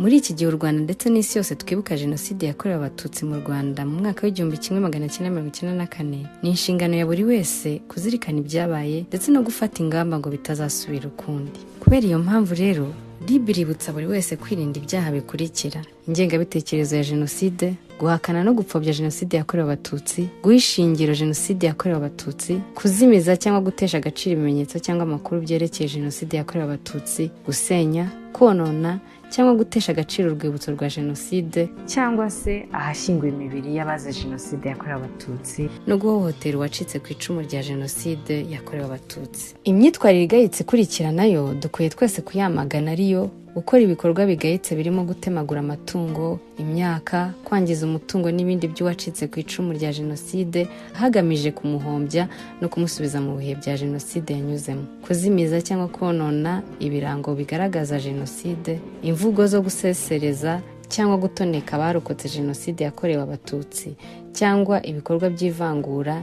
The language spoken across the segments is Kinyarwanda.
Muri iki gihe u Rwanda ndetse n'isi yose twibuka Jenoside yakorewe Abatutsi mu Rwanda mu mwaka w'1994, ni inshingano ya buri wese kuzirikana ibyabaye ndetse no gufata ingamba ngo bitazasubira ukundi. Kubera iyo mpamvu rero, RIB iributsa buri wese kwirinda ibyaha bikurikira: ingengabitekerezo ya Jenoside, guhakana no gupfobya Jenoside yakorewe Abatutsi, guhishingiro Jenoside yakorewe Abatutsi, kuzimiza cyangwa gutesha agaciro ibimenyetso cyangwa amakuru byerekeye Jenoside yakorewe Abatutsi, gusenya, konona cyangwa gutesha agaciro urwibutso rwa Jenoside cyangwa se ahashyinguwe imibiri y'abazize Jenoside yakorewe Abatutsi, no guhohotera uwacitse ku icumu rya Jenoside yakorewe Abatutsi. Imyitwarire igayitse ikurikira nayo dukwiye twese kuyamagana, ariyo gukora ibikorwa bigayitse birimo gutemagura amatungo, imyaka, kwangiza umutungo n'ibindi by'uwacitse ku icumu rya Jenoside hagamije kumuhombya no kumusubiza mu bihe bya Jenoside yanyuzemo, kuzimiza cyangwa konona ibirango bigaragaza Jenoside, imvugo zo gusesereza cyangwa gutoneka abarokotse Jenoside yakorewe Abatutsi, cyangwa ibikorwa by'ivangura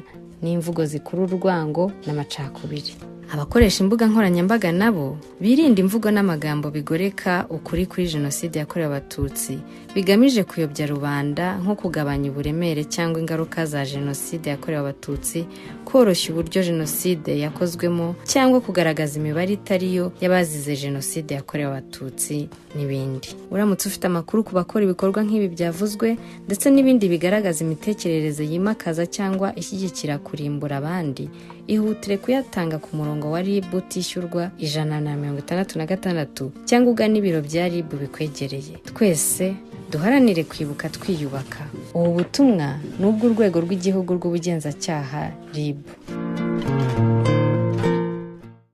n'imvugo zikurura urwango n'amacakubiri. Abakoresha imbuga nkoranyambaga nabo birinda imvugo n'amagambo bigoreka ukuri kuri Jenoside yakorewe Abatutsi, bigamije kuyobya rubanda nko kugabanya uburemere cyangwa ingaruka za Jenoside yakorewe Abatutsi, koroshya uburyo Jenoside yakozwemo cyangwa kugaragaza imibare itariyo y'abazize Jenoside yakorewe Abatutsi n'ibindi. Uramutse ufite amakuru ku bakora ibikorwa nk'ibi byavuzwe ndetse n'ibindi bigaragaza imitekerereze yimakaza cyangwa ishyigikira kurimbura abandi, ihutire kuyatanga ku murongo wa RIB utishyurwa 166 cyangwa ugana ibiro bya RIB bikwegereye. Twese duharanire kwibuka twiyubaka. Ubu butumwa n'ubwo urwego rw'igihugu rw'ubugenzacyaha RIB.